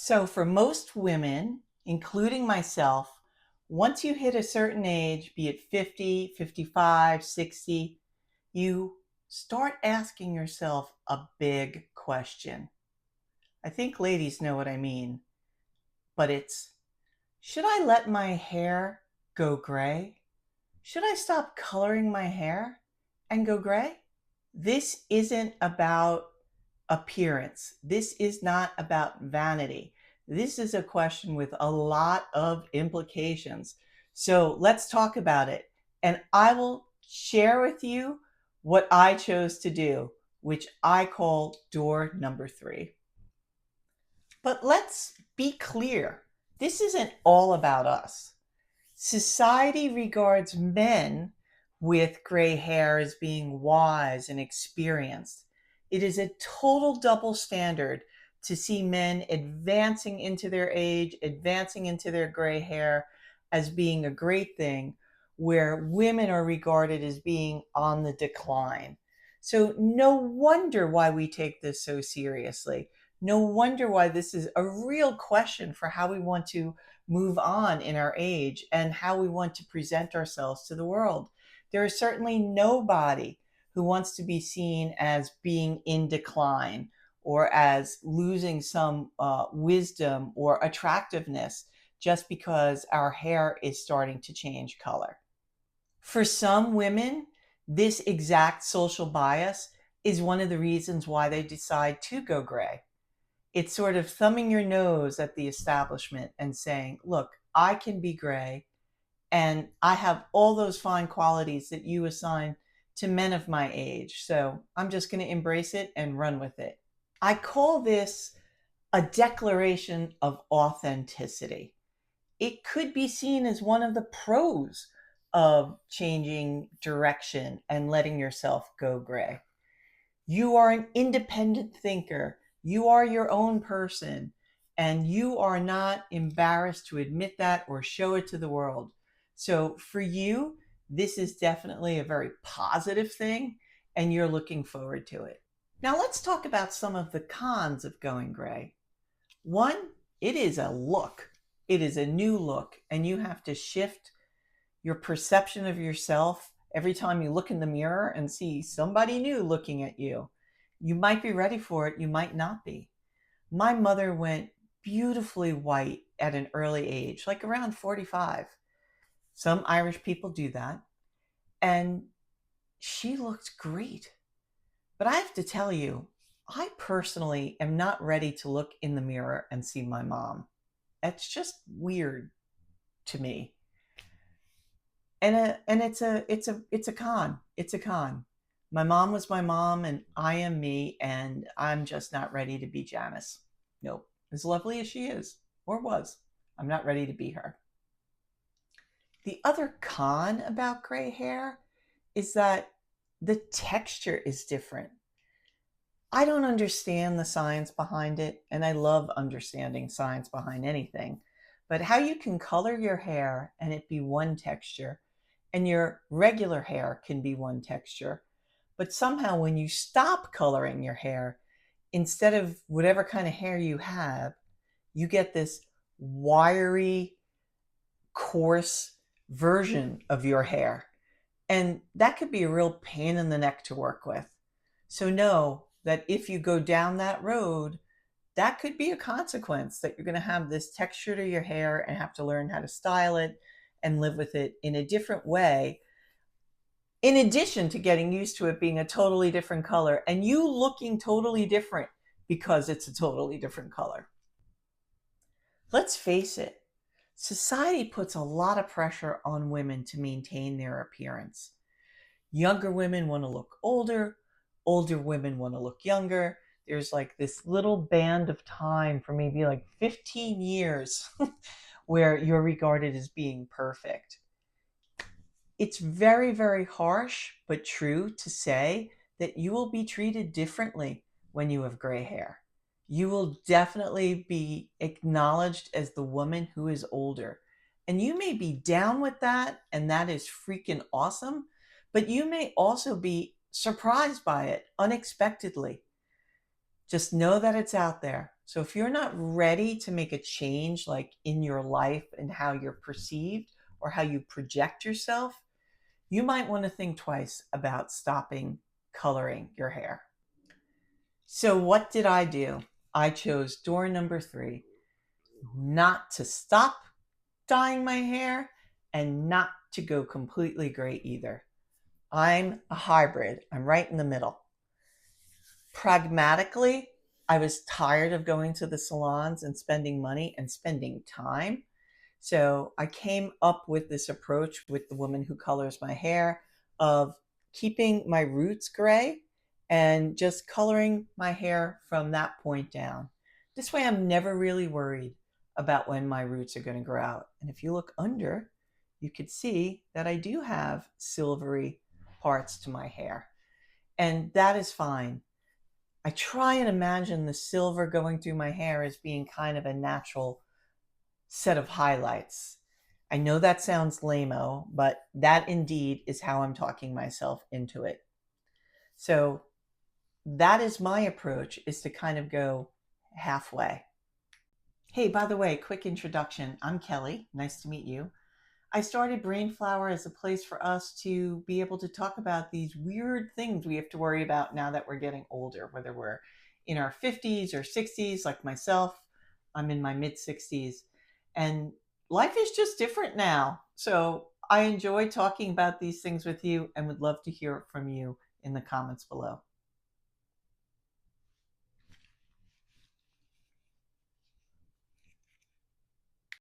So for most women, including myself, once you hit a certain age, be it 50, 55, 60, you start asking yourself a big question. I think ladies know what I mean, but it's, should I let my hair go gray? Should I stop coloring my hair and go gray? This isn't about appearance. This is not about vanity. This is a question with a lot of implications. So let's talk about it. And I will share with you what I chose to do, which I call door number 3. But let's be clear, this isn't all about us. Society regards men with gray hair as being wise and experienced. It is a total double standard to see men advancing into their age, advancing into their gray hair as being a great thing, where women are regarded as being on the decline. So, no wonder why we take this so seriously. No wonder why this is a real question for how we want to move on in our age and how we want to present ourselves to the world. There is certainly nobody who wants to be seen as being in decline or as losing some wisdom or attractiveness just because our hair is starting to change color. For some women, this exact social bias is one of the reasons why they decide to go gray. It's sort of thumbing your nose at the establishment and saying, look, I can be gray and I have all those fine qualities that you assign to men of my age. So I'm just going to embrace it and run with it. I call this a declaration of authenticity. It could be seen as one of the pros of changing direction and letting yourself go gray. You are an independent thinker. You are your own person, and you are not embarrassed to admit that or show it to the world. So for you, this is definitely a very positive thing, and you're looking forward to it. Now let's talk about some of the cons of going gray. One, it is a look. It is a new look, and you have to shift your perception of yourself every time you look in the mirror and see somebody new looking at you. You might be ready for it, you might not be. My mother went beautifully white at an early age, like around 45. Some Irish people do that. And she looked great. But I have to tell you, I personally am not ready to look in the mirror and see my mom. That's just weird to me. And it's a con. It's a con. My mom was my mom, and I am me, and I'm just not ready to be Janice. Nope. As lovely as she is, or was, I'm not ready to be her. The other con about gray hair is that the texture is different. I don't understand the science behind it, and I love understanding science behind anything. But how you can color your hair and it be one texture, and your regular hair can be one texture, but somehow when you stop coloring your hair, instead of whatever kind of hair you have, you get this wiry, coarse version of your hair. And that could be a real pain in the neck to work with. So know that if you go down that road, that could be a consequence, that you're going to have this texture to your hair and have to learn how to style it and live with it in a different way, in addition to getting used to it being a totally different color and you looking totally different because it's a totally different color. Let's face it, society puts a lot of pressure on women to maintain their appearance. Younger women want to look older, older women want to look younger. There's like this little band of time for maybe like 15 years where you're regarded as being perfect. It's very, very harsh, but true to say that you will be treated differently when you have gray hair. You will definitely be acknowledged as the woman who is older. And you may be down with that, and that is freaking awesome, but you may also be surprised by it unexpectedly. Just know that it's out there. So if you're not ready to make a change, like in your life and how you're perceived or how you project yourself, you might want to think twice about stopping coloring your hair. So what did I do? I chose door number 3, not to stop dyeing my hair and not to go completely gray either. I'm a hybrid. I'm right in the middle. Pragmatically, I was tired of going to the salons and spending money and spending time. So I came up with this approach with the woman who colors my hair of keeping my roots gray and just coloring my hair from that point down. This way, I'm never really worried about when my roots are going to grow out. And if you look under, you could see that I do have silvery parts to my hair. And that is fine. I try and imagine the silver going through my hair as being kind of a natural set of highlights. I know that sounds lame-o, but that indeed is how I'm talking myself into it. So that is my approach, is to kind of go halfway. Hey, by the way, quick introduction. I'm Kelly. Nice to meet you. I started Brainflower as a place for us to be able to talk about these weird things we have to worry about now that we're getting older, whether we're in our 50s or 60s, like myself. I'm in my mid 60s, and life is just different now. So I enjoy talking about these things with you and would love to hear from you in the comments below.